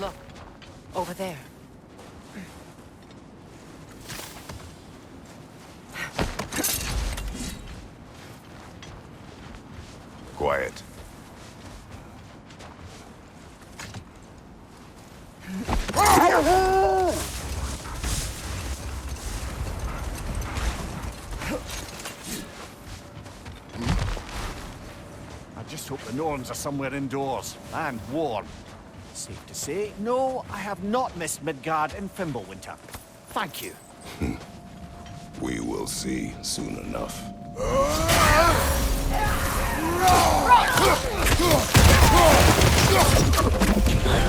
Look, over there. Quiet. I just hope the Norns are somewhere indoors, and warm. Safe to say, no, I have not missed Midgard in Fimbulwinter. Thank you. We will see soon enough.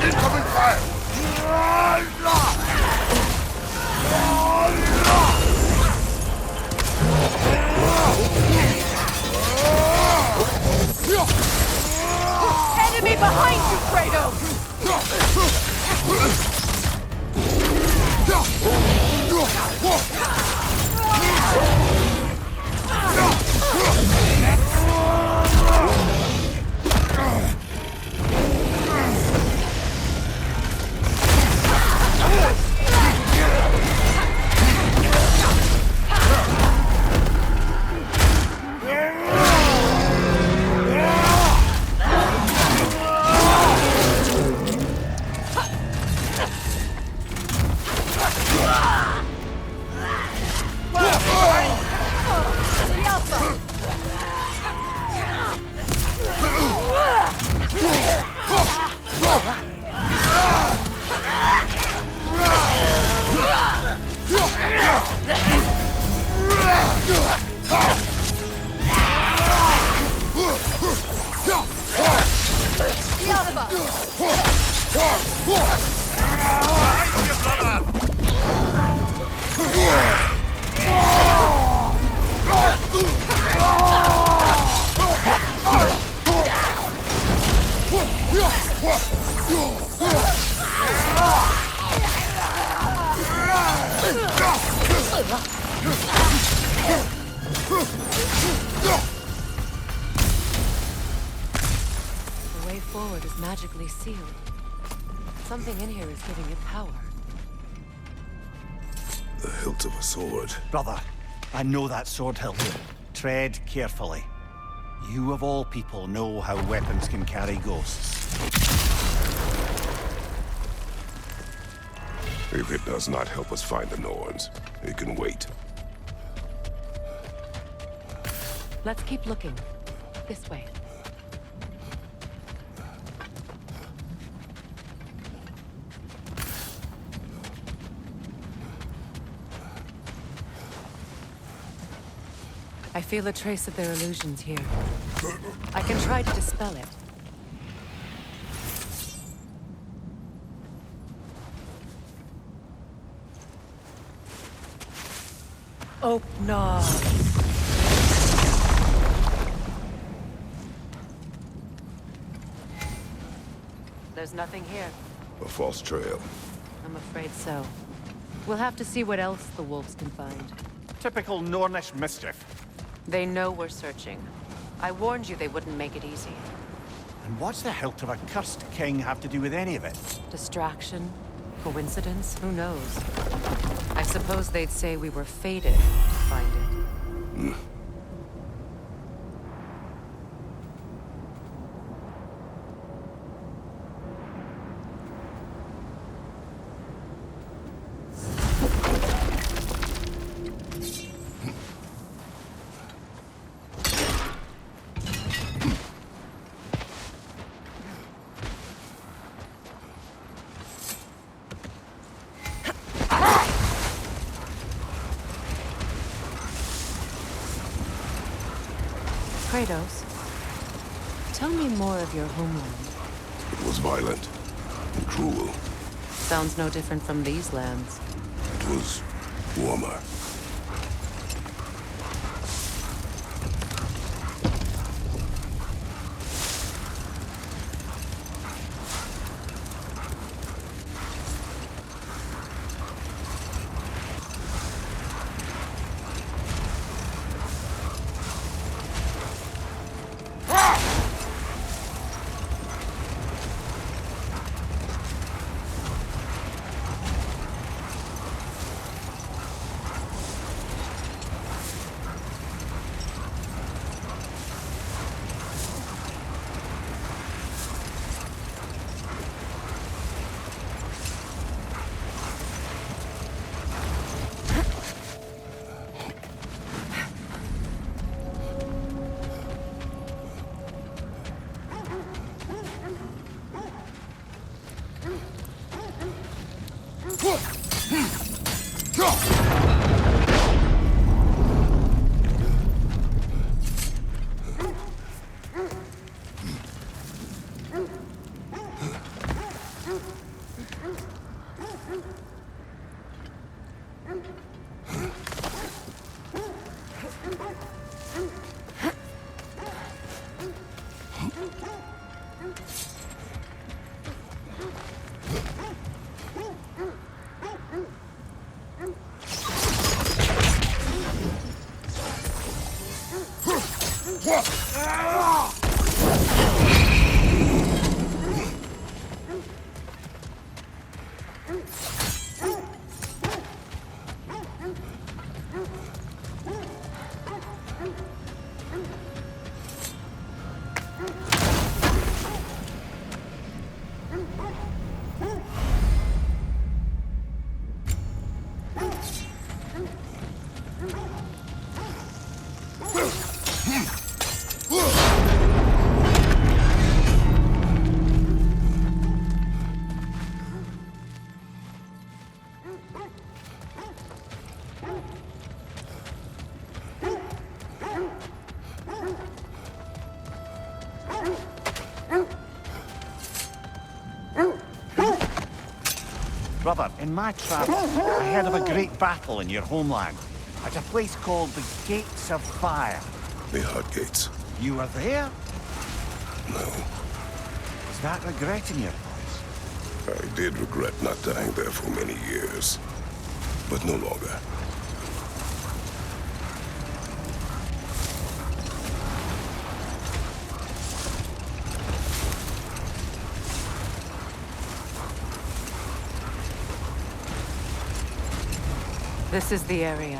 Incoming fire! Enemy behind you, Kratos! The way forward is magically sealed. Something in here is giving it power. The hilt of a sword. Brother, I know that sword hilt. Tread carefully. You of all people know how weapons can carry ghosts. If it does not help us find the Norns, it can wait. Let's keep looking. This way. I feel a trace of their illusions here. I can try to dispel it. Oh, no. There's nothing here. A false trail. I'm afraid so. We'll have to see what else the wolves can find. Typical Nornish mischief. They know we're searching. I warned you they wouldn't make it easy. And what's the hilt of a cursed king have to do with any of it? Distraction? Coincidence? Who knows? I suppose they'd say we were fated to find it. Kratos, tell me more of your homeland. It was violent and cruel. Sounds no different from these lands. It was warmer. Brother, in my travels, I heard of a great battle in your homeland at a place called the Gates of Fire. The Hot Gates. You were there? No. Is that regret in your voice? I did regret not dying there for many years. But no longer. This is the area.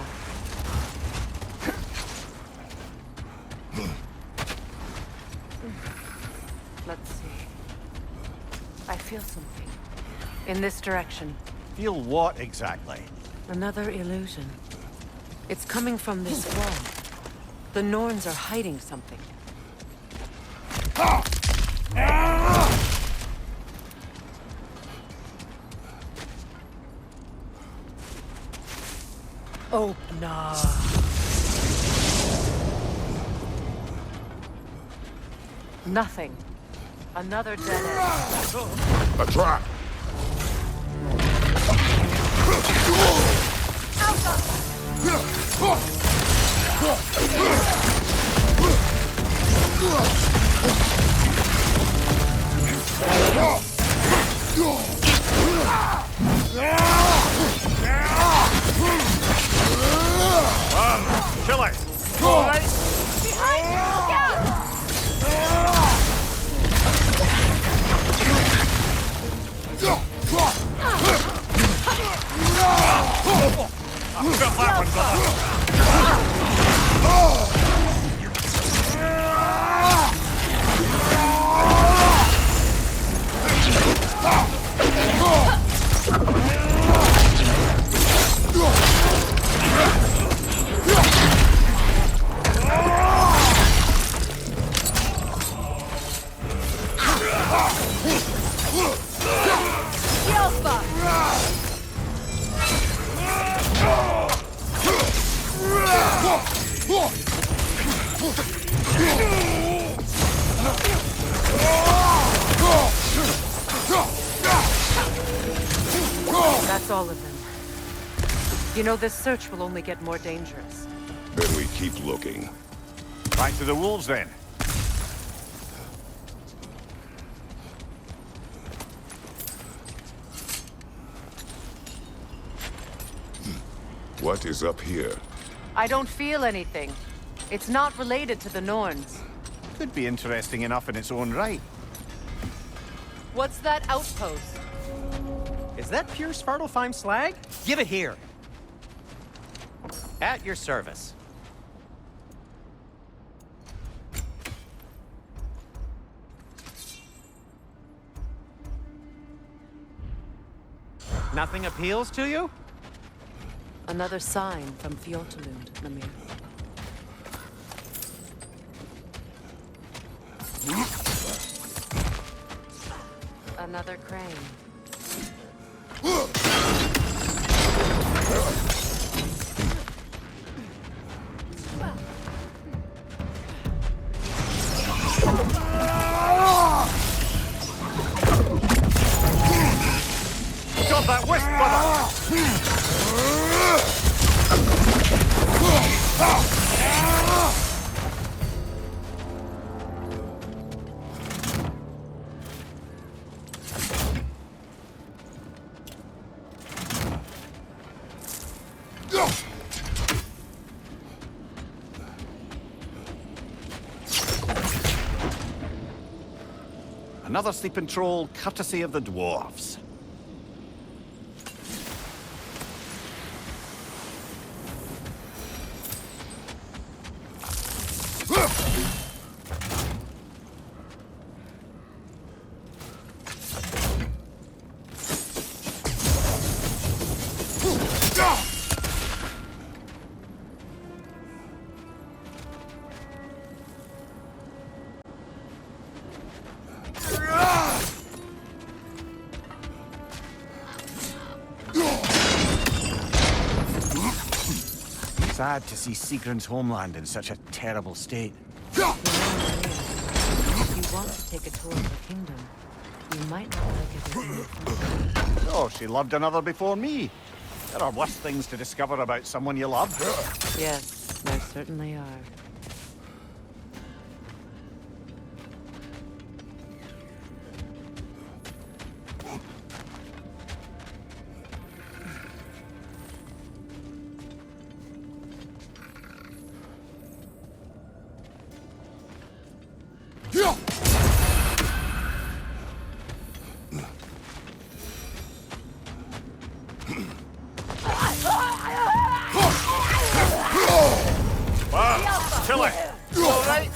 Let's see. I feel something. In this direction. Feel what exactly? Another illusion. It's coming from this wall. The Norns are hiding something. Oh, no. Nothing. Another dead end. A trap! Kill it! Behind you! Look out! Got that one, brother! That's all of them. You know, this search will only get more dangerous. Then we keep looking. Back to the wolves, then. What is up here? I don't feel anything. It's not related to the Norns. Could be interesting enough in its own right. What's that outpost? Is that Ps5pro fine slag? Give it here. At your service. Nothing appeals to you? Another sign from Fjortulund, Namir. Another crane. that wisp, brother! Another sleeping troll, courtesy of the dwarves. Sad to see Sigrun's homeland in such a terrible state. If you want to take a tour of the kingdom, you might not like everything you find. Oh, she loved another before me. There are worse things to discover about someone you love. Yes, there certainly are. Kill it! You all right?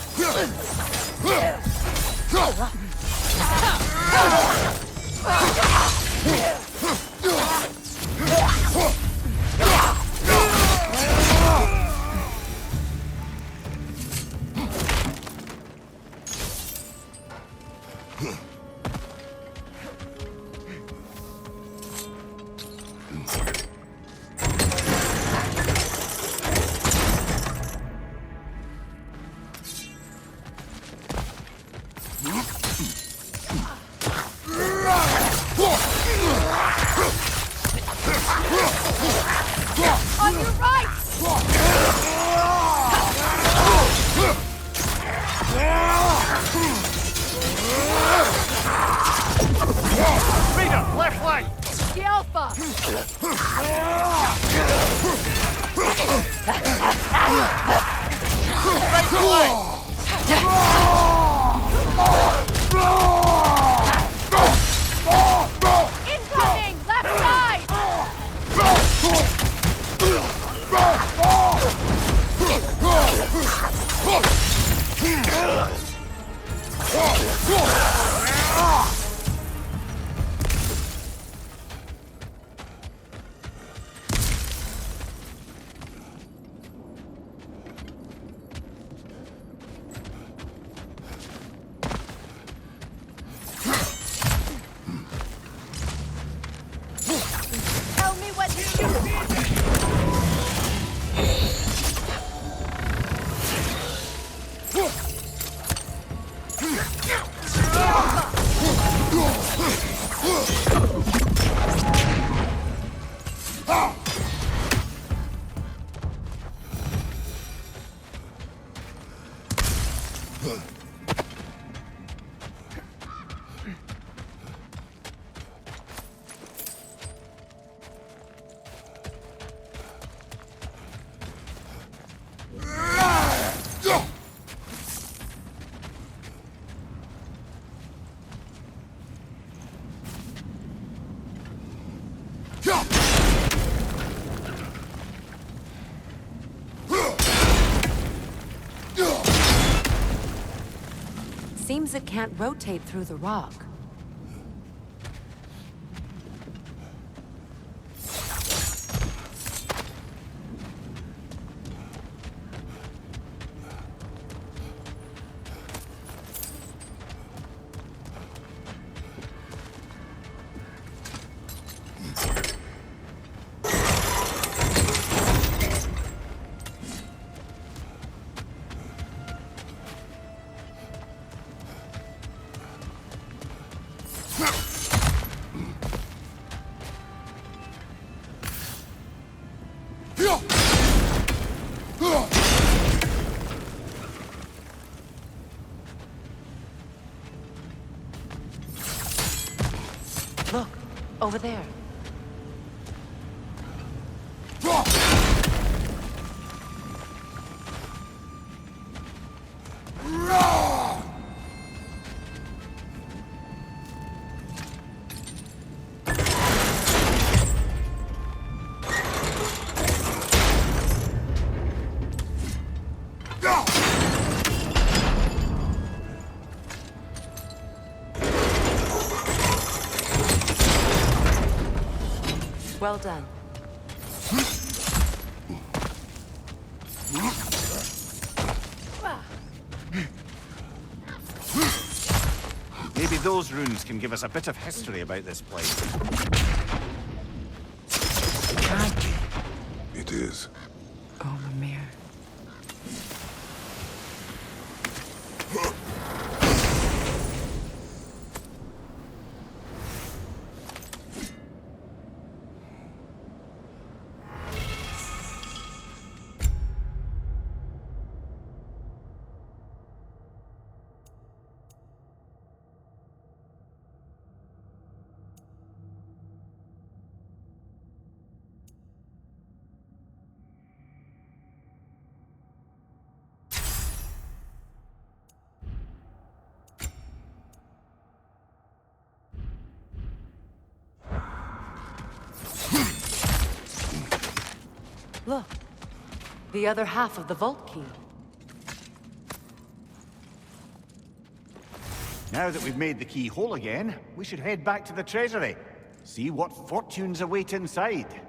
On your right! Reader, left leg! The Alpha! Right leg! Incoming! Left side! Tell me what to shoot! Seems it can't rotate through the rock. Over there. Well done. Maybe those runes can give us a bit of history about this place. It is. Oh, Mimir. Look, the other half of the vault key. Now that we've made the key whole again, we should head back to the treasury. See what fortunes await inside.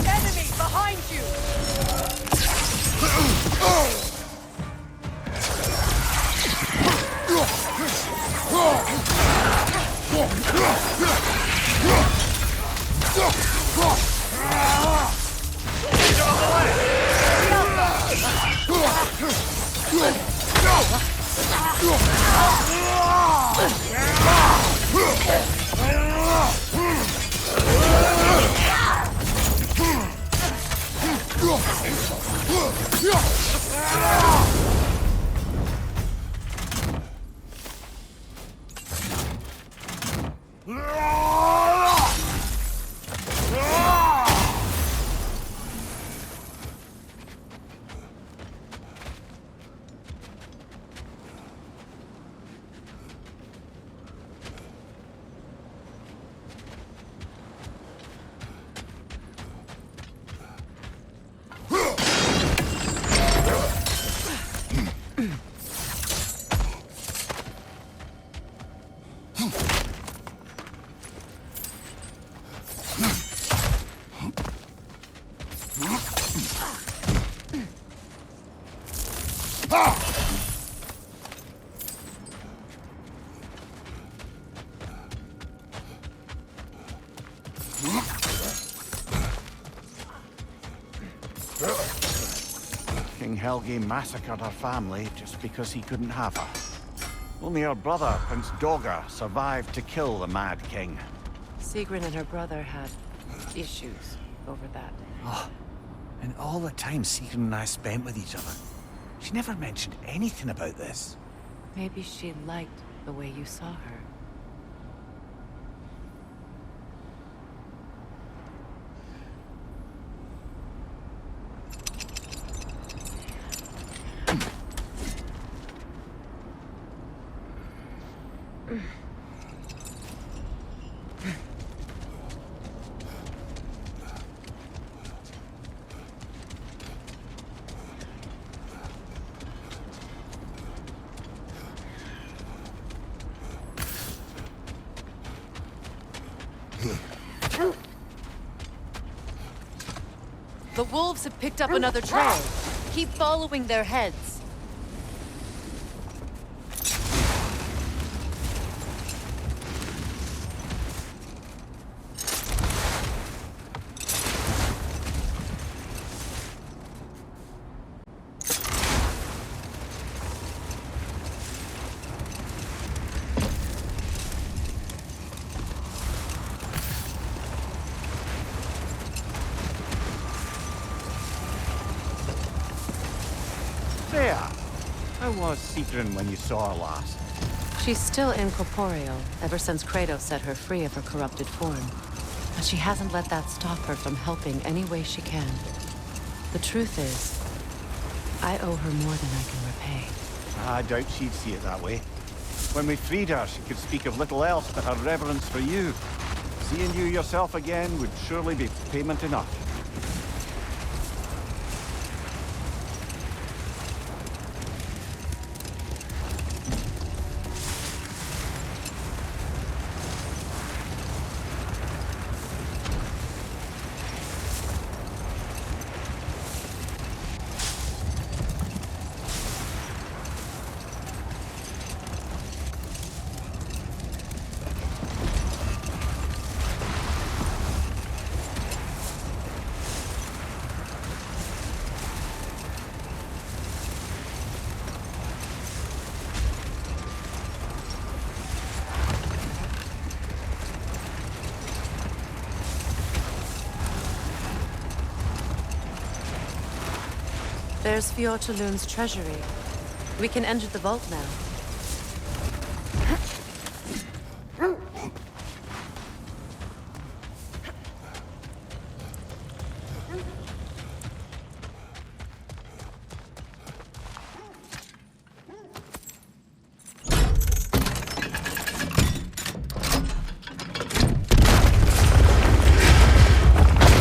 Enemy behind you! King Helge massacred her family just because he couldn't have her. Only her brother, Prince Dogger, survived to kill the Mad King. Sigrun and her brother had issues over that. Oh, and all the time Sigrun and I spent with each other, she never mentioned anything about this. Maybe she liked the way you saw her. The wolves have picked up another trail. Keep following their heads. There. How was Sigrun when you saw her last? She's still incorporeal, ever since Kratos set her free of her corrupted form. But she hasn't let that stop her from helping any way she can. The truth is, I owe her more than I can repay. I doubt she'd see it that way. When we freed her, she could speak of little else but her reverence for you. Seeing you yourself again would surely be payment enough. There's Fjortulun's treasury. We can enter the vault now.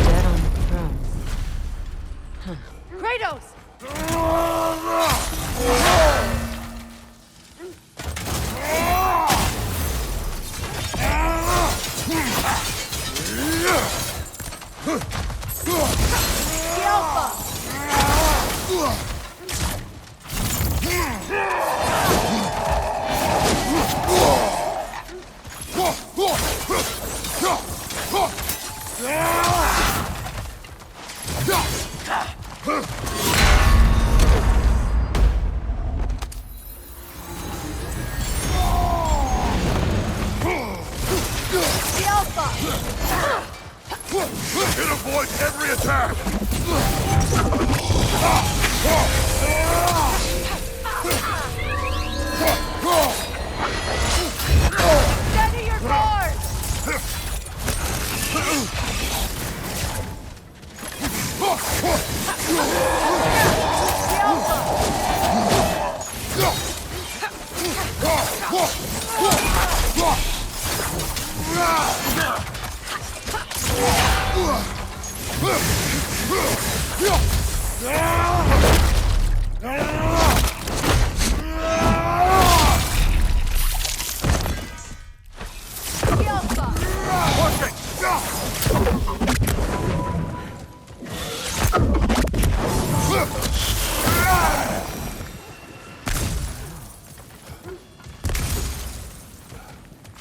Dead on the throne. Kratos! The Alpha! The Alpha! It avoids every attack! Steady your guard! The Alpha! The Alpha!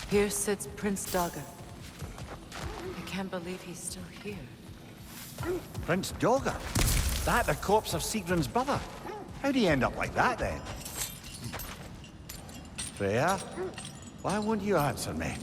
Here sits Prince Dagger. I can't believe he's still here. Prince Dogger? That the corpse of Sigrun's brother? How'd he end up like that, then? Freya? Why won't you answer me?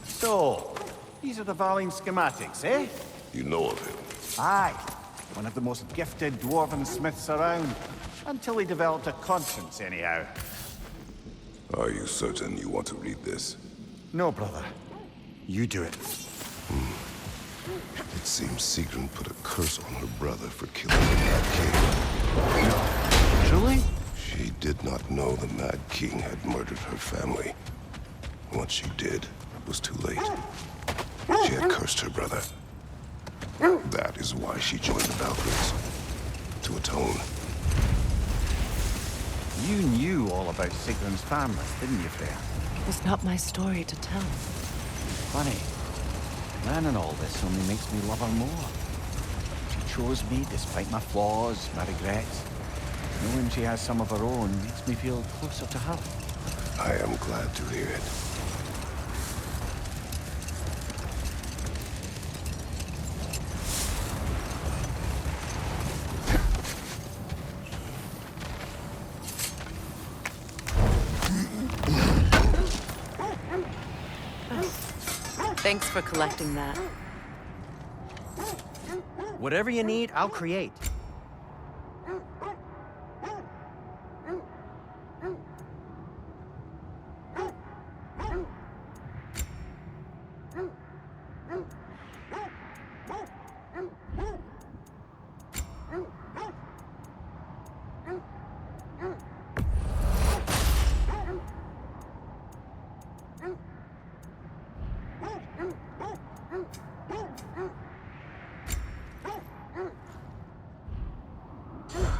So, these are the Valine schematics, eh? You know of him. Aye. One of the most gifted dwarven smiths around. Until he developed a conscience, anyhow. Are you certain you want to read this? No, brother. You do it. It seems Sigrun put a curse on her brother for killing the Mad King. Truly? She She did not know the Mad King had murdered her family. Once she did, it was too late. She had cursed her brother. That is why she joined the Valkyries. To atone. You knew all about Sigrun's family, didn't you, Freya? It was not my story to tell. Funny. Learning all this only makes me love her more. She chose me despite my flaws, my regrets. Knowing she has some of her own makes me feel closer to her. I am glad to hear it. Thanks for collecting that. Whatever you need, I'll create.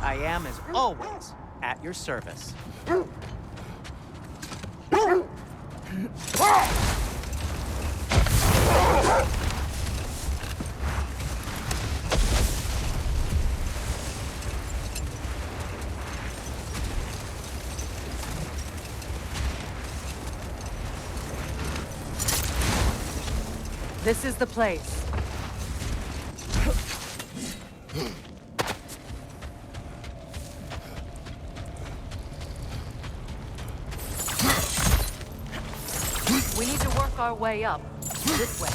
I am, as always, at your service. This is the place. We need to work our way up. This way.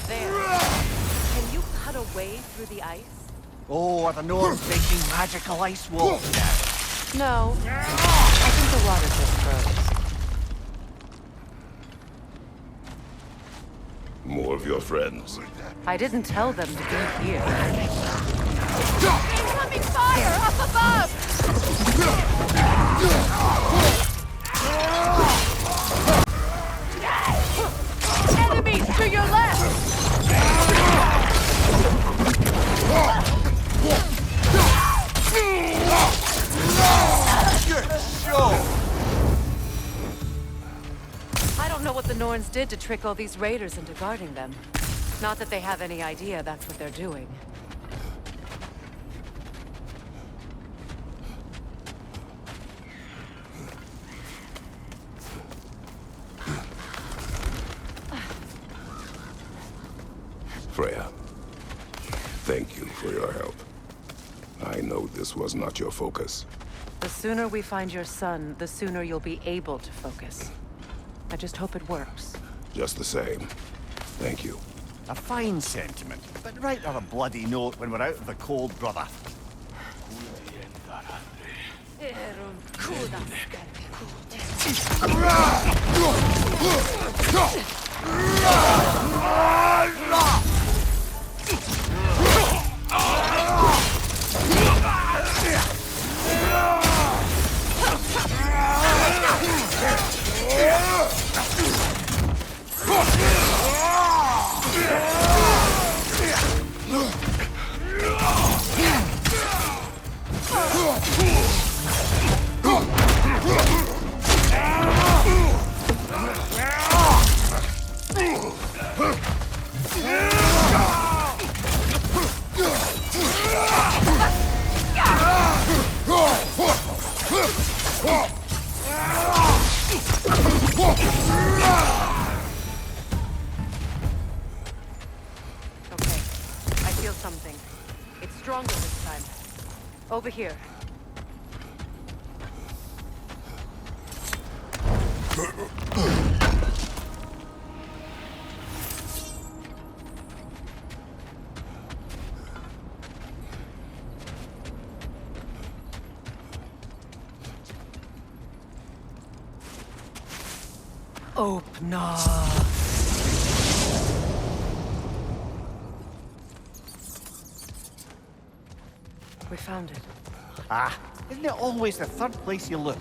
There. Can you cut a way through the ice? Oh, are the Norns making magical ice walls now? No. I think the water just froze. More of your friends. I didn't tell them to be here. Incoming fire up above! Enemies to your left! I don't know what the Norns did to trick all these raiders into guarding them. Not that they have any idea that's what they're doing. Freya, thank you for your help. I know this was not your focus. The sooner we find your son, the sooner you'll be able to focus. I just hope it works. Just the same, thank you. A fine sentiment, but write her a bloody note when we're out of the cold, brother. Okay, I feel something. It's stronger this time. Over here. Open up. found it. Ah, isn't it always the third place you look?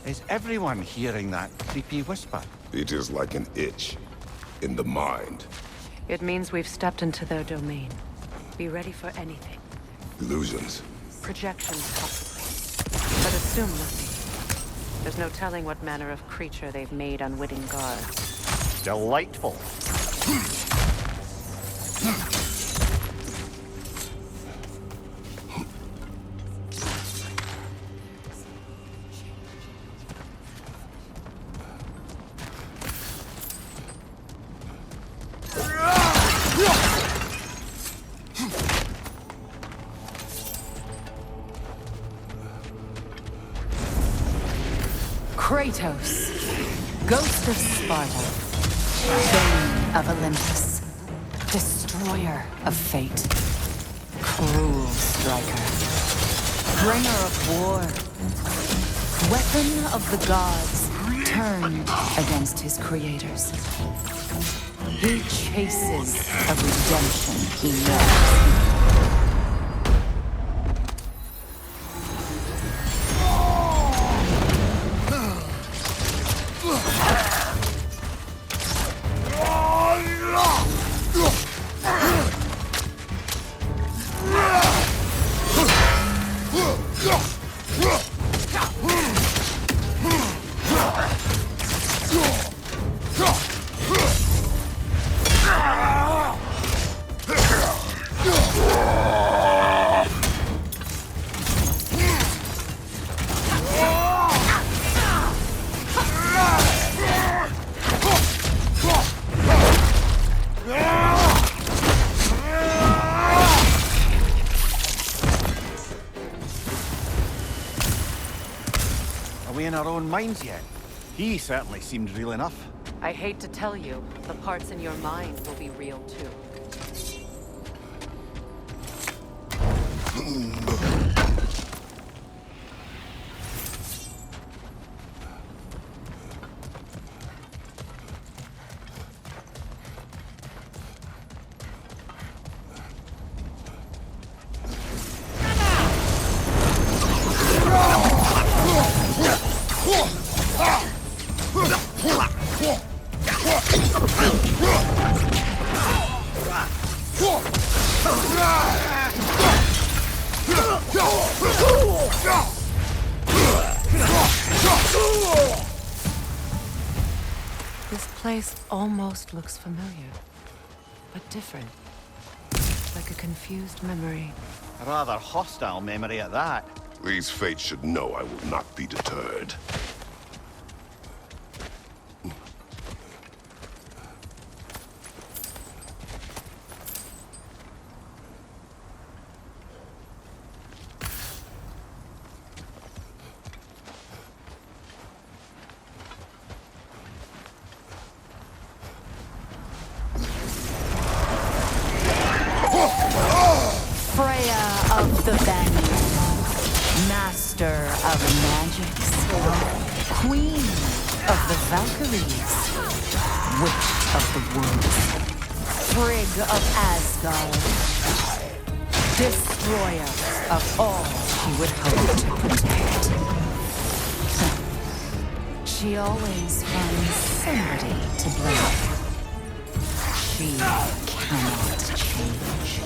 Is everyone hearing that creepy whisper? It is like an itch in the mind. It means we've stepped into their domain. Be ready for anything. Illusions. Projections, possibly. But assume nothing. There's no telling what manner of creature they've made unwitting guards. Delightful. Kratos, Ghost of Sparta, Bane of Olympus, Destroyer of Fate, Cruel Striker, Bringer of War, Weapon of the Gods, turned against his creators. He chases a redemption he knows. In our own minds yet? He certainly seemed real enough. I hate to tell you, the parts in your mind will be real too. This place almost looks familiar, but different. Like a confused memory. A rather hostile memory at that. These fates should know I will not be deterred. Freya of the Vanguard, Master of Magics, Queen of the Valkyries, Witch of the Woods, Frigg of Asgard, Destroyer of all she would hope to protect. She always finds somebody to blame. She cannot change.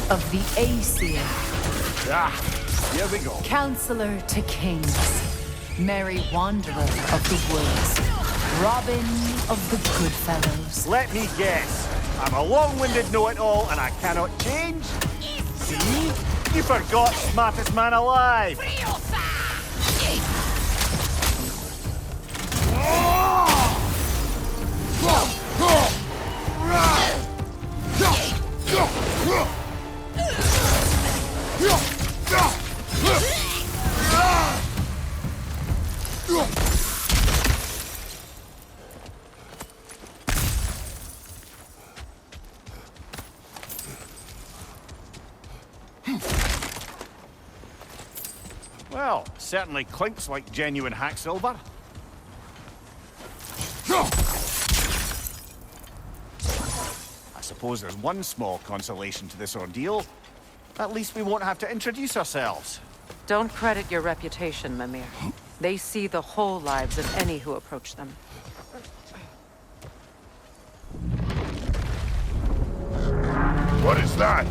of the Aesir. Ah, here we go. Counselor to kings, merry wanderer of the woods, Robin of the Goodfellows. Let me guess. I'm a long-winded know-it-all and I cannot change? See? You forgot smartest man alive! Well, certainly clinks like genuine hack silver. I suppose there's one small consolation to this ordeal. At least we won't have to introduce ourselves. Don't credit your reputation, Mimir. They see the whole lives of any who approach them. What is that?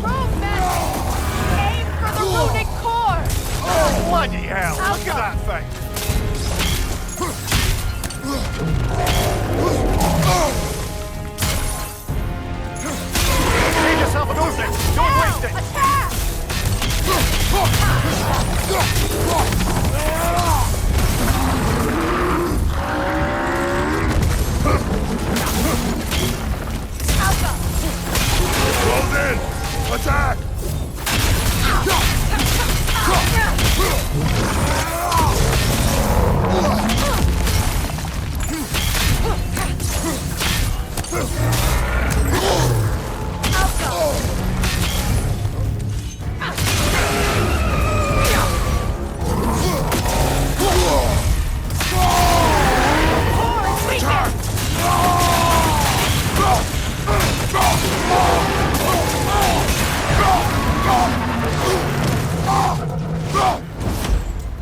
Rogue magic! Aim for the runic core! Oh, bloody hell! Look at that thing! Save yourself an opening! Don't waste it! Attack! Close in! Attack!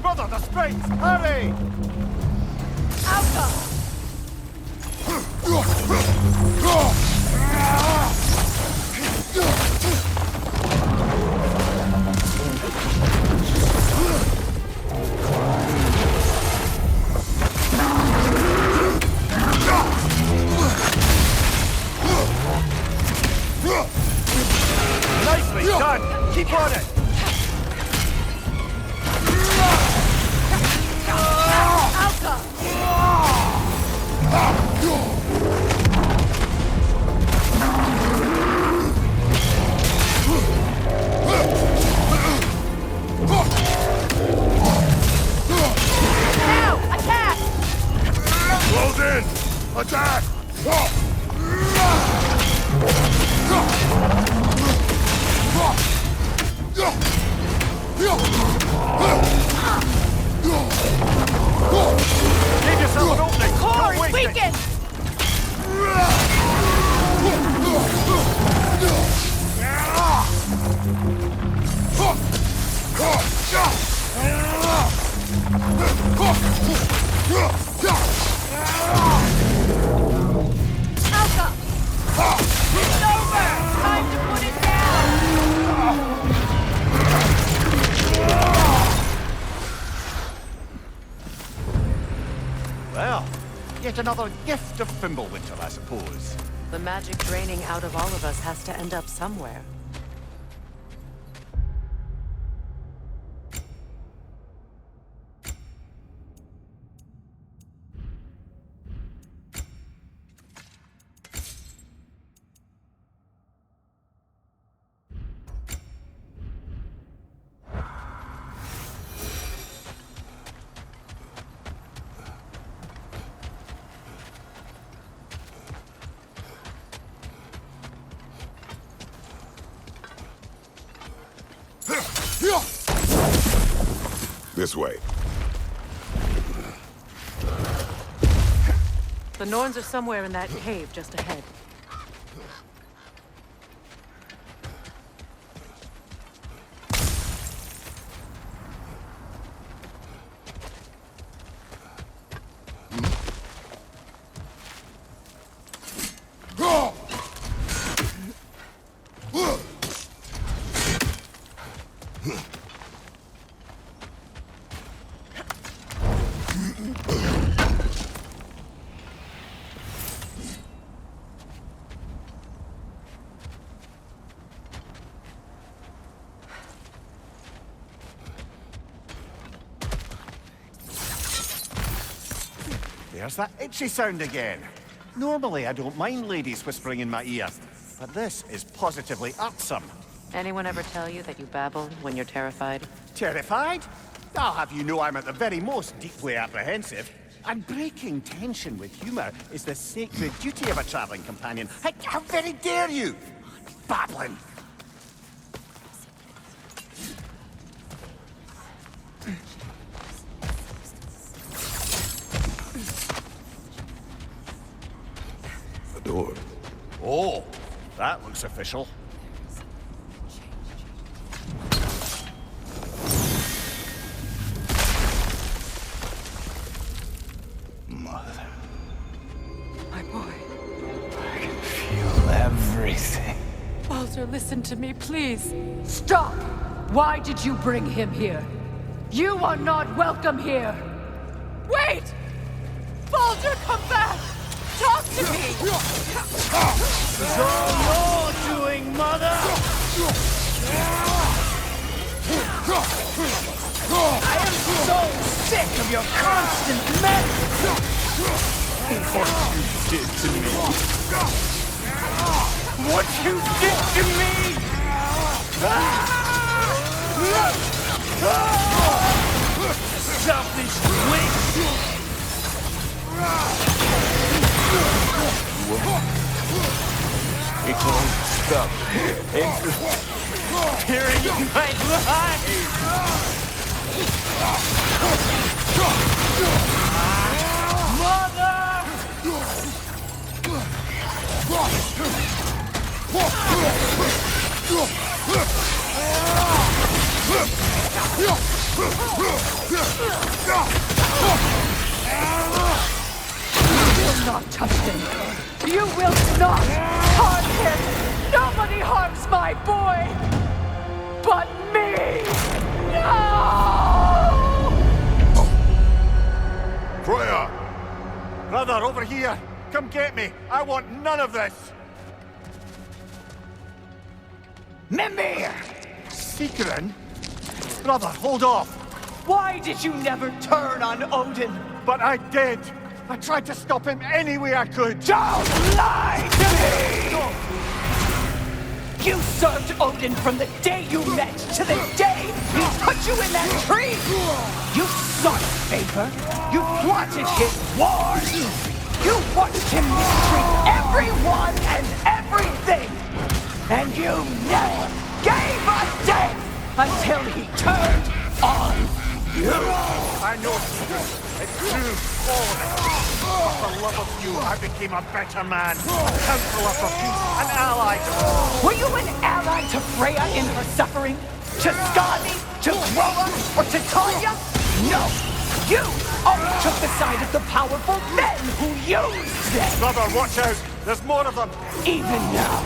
Brother, the springs! Hurry! Nicely done! Keep on it! Now! Attack! Close in! Attack! Give yourself an opening! Core Don't is waste it! weakened! Alka! It's over! Time to put it down! Well, yet another gift of Fimbulwinter, I suppose. The magic draining out of all of us has to end up somewhere. This way. The Norns are somewhere in that cave just ahead. There's that itchy sound again. Normally, I don't mind ladies whispering in my ear, but this is positively irksome. Anyone ever tell you that you babble when you're terrified? Terrified? I'll have you know I'm at the very most deeply apprehensive. And breaking tension with humor is the sacred duty of a traveling companion. How very dare you! Babbling! The door. Oh, that looks official. Mother. My boy. I can feel everything. Baldur, listen to me, please. Stop! Why did you bring him here? You are not welcome here! Wait! Baldur, come back! Talk to me! It's all your doing, Mother! I am so sick of your constant mess! What you did to me! What you did to me! Selfish witch! It won't stop. It's tearing my life! Mother! You will not touch him! You will not harm him! Nobody harms my boy! But me! No! Freya! Brother, over here! Come get me! I want none of this! Mimir! Secret? Brother, hold off! Why did you never turn on Odin? But I did! I tried to stop him any way I could! Don't lie to me! You served Odin from the day you met to the day he put you in that tree! You sought favor! You wanted his wars! You watched him mistreat everyone and everything! And you never gave a damn until he turned on you! I know it's true, all of it. For the love of you, I became a better man, a counselor for peace, an ally to all. Were you an ally to Freya in her suffering? To Skadi? To Groa? Or to Tanya? No! You only took the side of the powerful men who used them! Brother, watch out! There's more of them! Even now,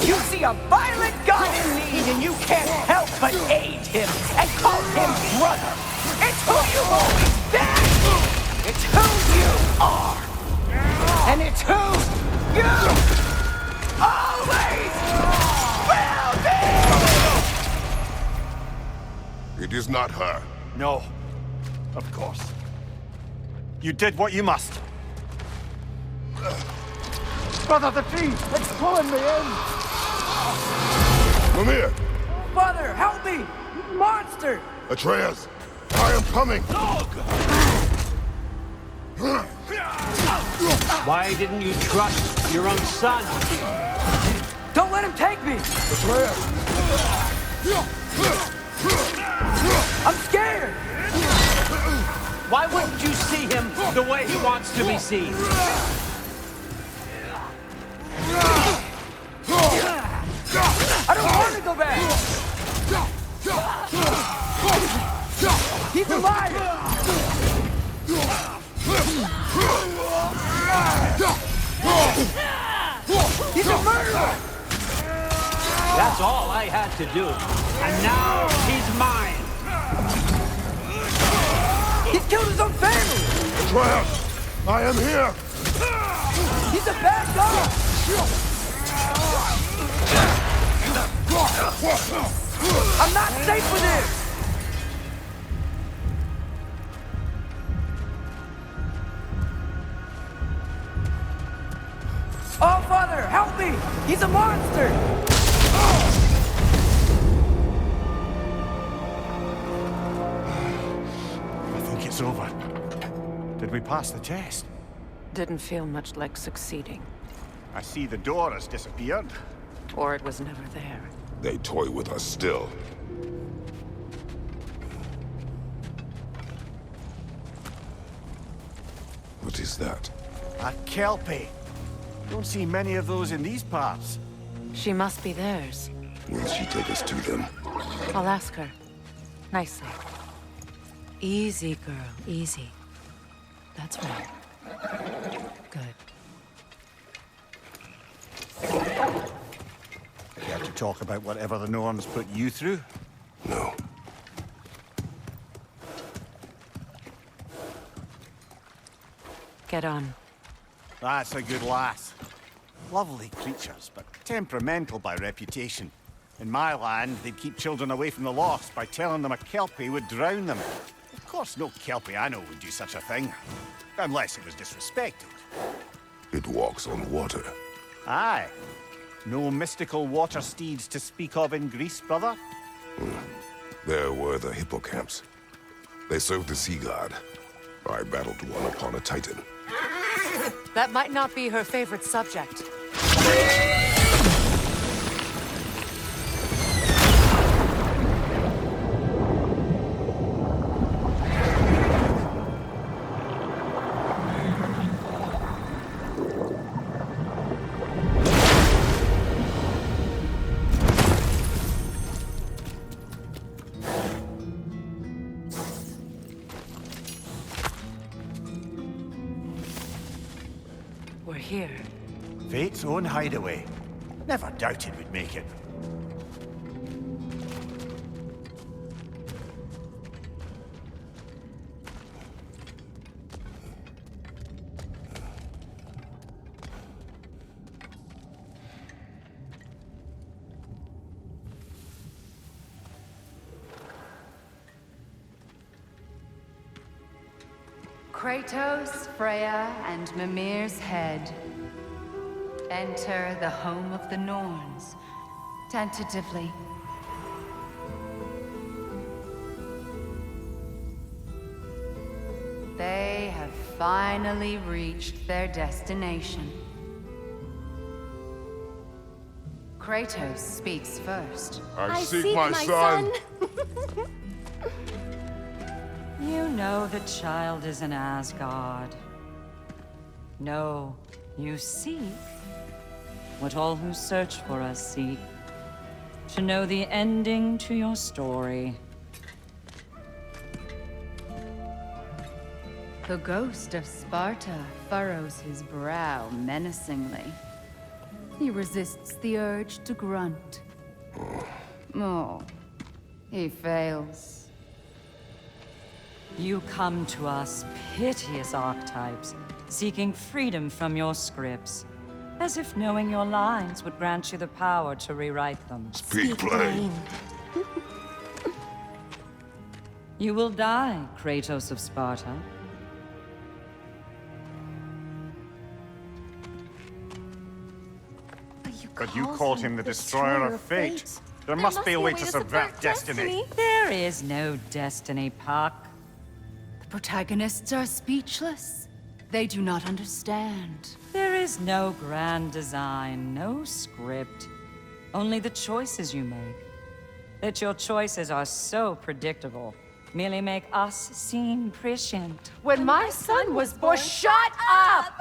you see a violent god in need and you can't help but aid him and call him brother! It's who you've always been! It's who you are! And it's who you always will be! It is not her. No. Of course. You did what you must. Brother, the tree! It's pulling me in! Mimir! Father, help me! Monster! Atreus! I am coming! Why didn't you trust your own son? Don't let him take me! Atreus! I'm scared! Why wouldn't you see him the way he wants to be seen? I don't want to go back! He's alive! He's a murderer! That's all I had to do. And now he's mine. He's killed his own family! Atreus! I am here! He's a bad guy! I'm not safe with him! Oh, Father, help me! He's a monster! I think it's over. Did we pass the test? Didn't feel much like succeeding. I see the door has disappeared. Or it was never there. They toy with us still. What is that? A Kelpie. Don't see many of those in these parts. She must be theirs. Will she take us to them? I'll ask her. Nicely. Easy, girl. Easy. That's right. Good. Care to talk about whatever the Norns put you through? No. Get on. That's a good lass. Lovely creatures, but temperamental by reputation. In my land, they'd keep children away from the lost by telling them a Kelpie would drown them. Of course, no Kelpie I know would do such a thing. Unless it was disrespected. It walks on water. Aye. No mystical water steeds to speak of in Greece, brother? There were the hippocamps. They served the sea god. I battled one upon a titan. That might not be her favorite subject. We're here. Fate's own hideaway. Never doubted we'd make it. Kratos, Freya, and Mimir's head. Enter the home of the Norns, tentatively. They have finally reached their destination. Kratos speaks first. I seek my son! You know the child is in Asgard. No, you seek what all who search for us seek. To know the ending to your story. The ghost of Sparta furrows his brow menacingly. He resists the urge to grunt. Oh, he fails. You come to us, piteous archetypes, seeking freedom from your scripts. As if knowing your lines would grant you the power to rewrite them. Speak plain. You will die, Kratos of Sparta. But you called him the destroyer of fate. There must be a way to subvert destiny. There is no destiny, Puck. The protagonists are speechless. They do not understand. There is no grand design, no script. Only the choices you make. That your choices are so predictable, merely make us seem prescient. When my son was born, shut up!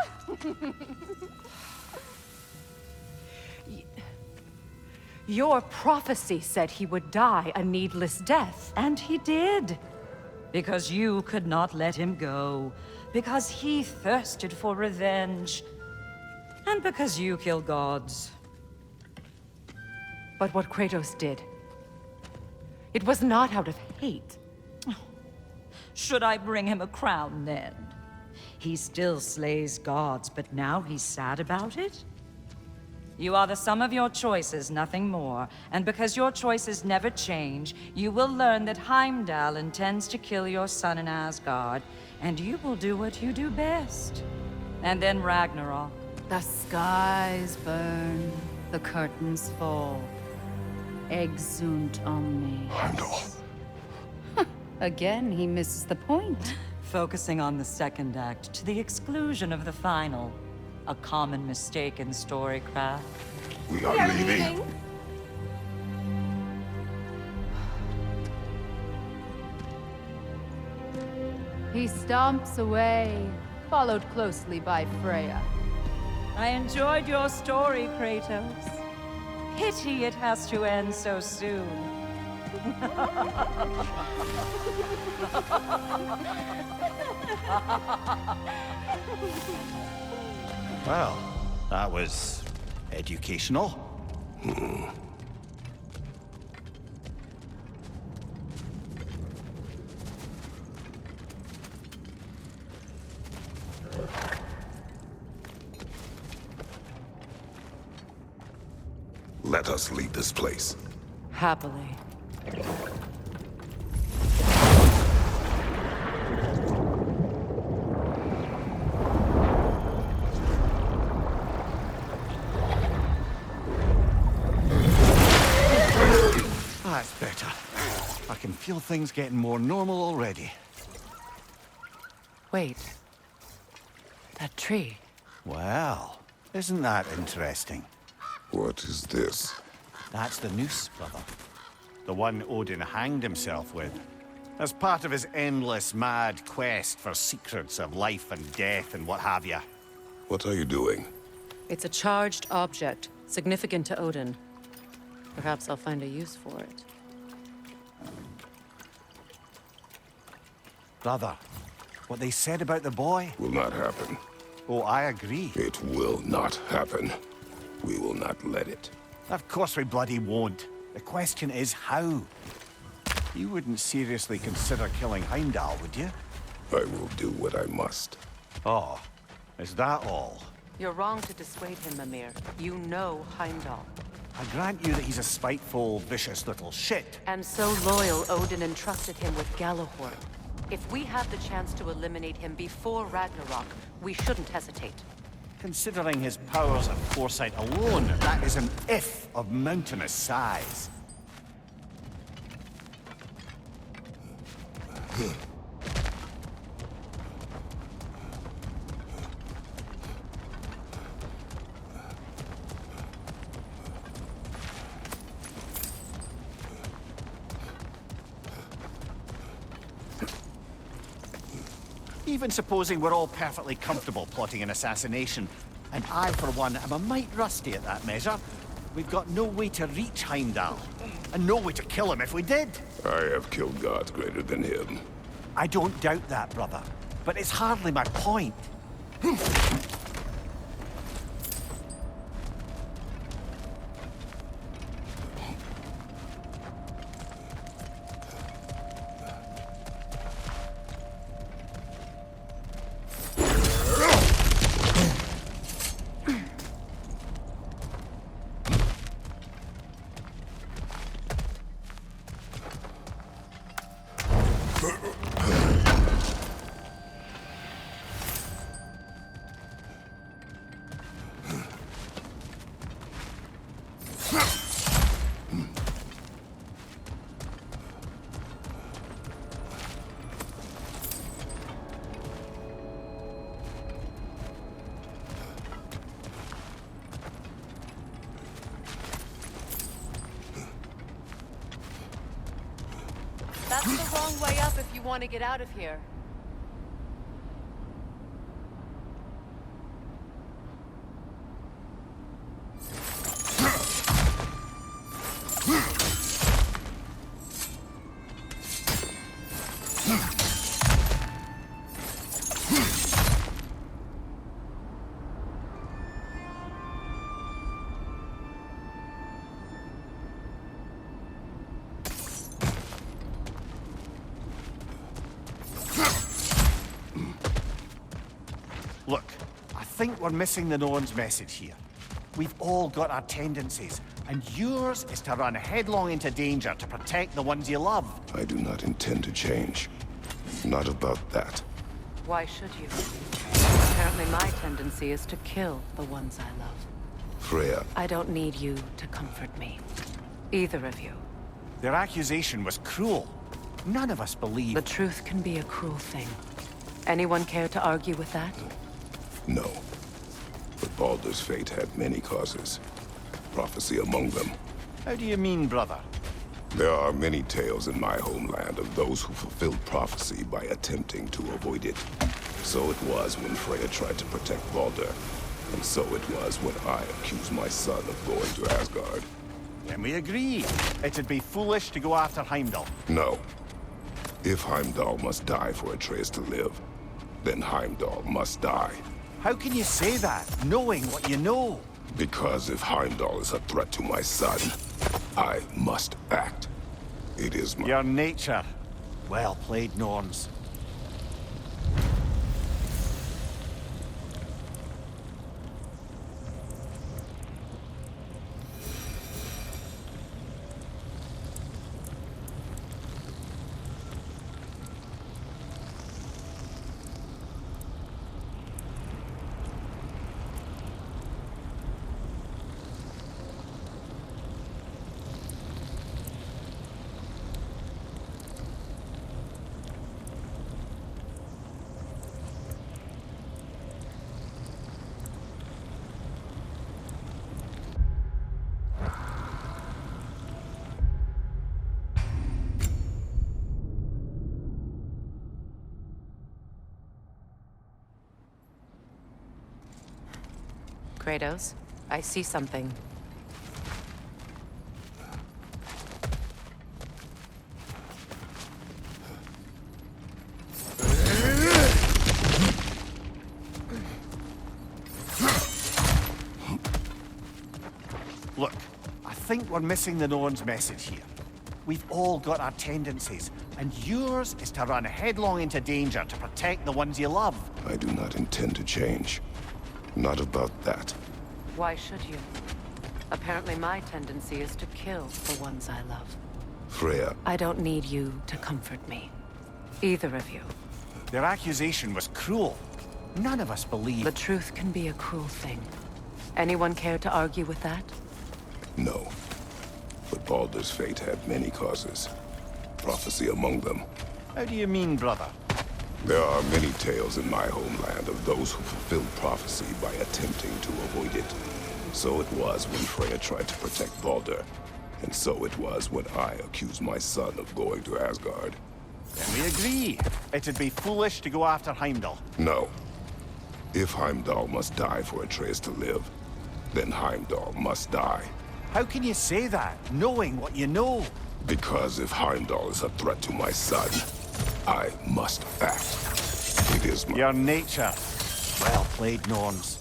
Your prophecy said he would die a needless death. And he did. Because you could not let him go. Because he thirsted for revenge. And because you kill gods. But what Kratos did, it was not out of hate. Should I bring him a crown then? He still slays gods, but now he's sad about it? You are the sum of your choices, nothing more. And because your choices never change, you will learn that Heimdall intends to kill your son in Asgard, and you will do what you do best. And then Ragnarok. The skies burn, the curtains fall. Exunt omnes. Heimdall. Again, he misses the point. Focusing on the second act to the exclusion of the final. A common mistake in storycraft. We are leaving. He stomps away, followed closely by Freya. I enjoyed your story, Kratos. Pity it has to end so soon. Well, that was educational. Let us leave this place. Happily. That's better. I can feel things getting more normal already. Wait. That tree. Well, isn't that interesting? What is this? That's the noose, brother. The one Odin hanged himself with. As part of his endless, mad quest for secrets of life and death and what have you. What are you doing? It's a charged object, significant to Odin. Perhaps I'll find a use for it. Brother, what they said about the boy? Will not happen. Oh, I agree. It will not happen. We will not let it. Of course we bloody won't. The question is how. You wouldn't seriously consider killing Heimdall, would you? I will do what I must. Oh, is that all? You're wrong to dissuade him, Mimir. You know Heimdall. I grant you that he's a spiteful, vicious little shit. And so loyal, Odin entrusted him with Gjallarhorn. If we have the chance to eliminate him before Ragnarok, we shouldn't hesitate. Considering his powers and foresight alone, that is an if of mountainous size. Even supposing we're all perfectly comfortable plotting an assassination, and I, for one, am a mite rusty at that measure, we've got no way to reach Heimdall, and no way to kill him if we did. I have killed gods greater than him. I don't doubt that, brother, but it's hardly my point. That's the wrong way up if you want to get out of here. Look, I think we're missing the Norn's message here. We've all got our tendencies, and yours is to run headlong into danger to protect the ones you love. I do not intend to change. Not about that. Why should you? Apparently my tendency is to kill the ones I love. Freya, I don't need you to comfort me. Either of you. Their accusation was cruel. None of us believe... The truth can be a cruel thing. Anyone care to argue with that? no. But Baldur's fate had many causes. Prophecy among them. How do you mean, brother? There are many tales in my homeland of those who fulfilled prophecy by attempting to avoid it. So it was when Freya tried to protect Baldur. And so it was when I accused my son of going to Asgard. Then we agree. It'd be foolish to go after Heimdall. No. If Heimdall must die for Atreus to live, then Heimdall must die. How can you say that, knowing what you know? Because if Heimdall is a threat to my son, I must act. It is my... Your nature. Well played, Norns. Kratos, I see something. Look, I think we're missing the Norns' message here. We've all got our tendencies, and yours is to run headlong into danger to protect the ones you love. I do not intend to change. Not about that. Why should you? Apparently my tendency is to kill the ones I love. Freya, I don't need you to comfort me. Either of you. Their accusation was cruel. None of us believe... The truth can be a cruel thing. Anyone care to argue with that? no. But Baldur's fate had many causes. Prophecy among them. How do you mean, brother? There are many tales in my homeland of those who fulfilled prophecy by attempting to avoid it. So it was when Freya tried to protect Baldur. And so it was when I accused my son of going to Asgard. Then we agree. It'd be foolish to go after Heimdall. No. If Heimdall must die for Atreus to live, then Heimdall must die. How can you say that, knowing what you know? Because if Heimdall is a threat to my son, I must act. It is my... Your nature. Well played, Norns.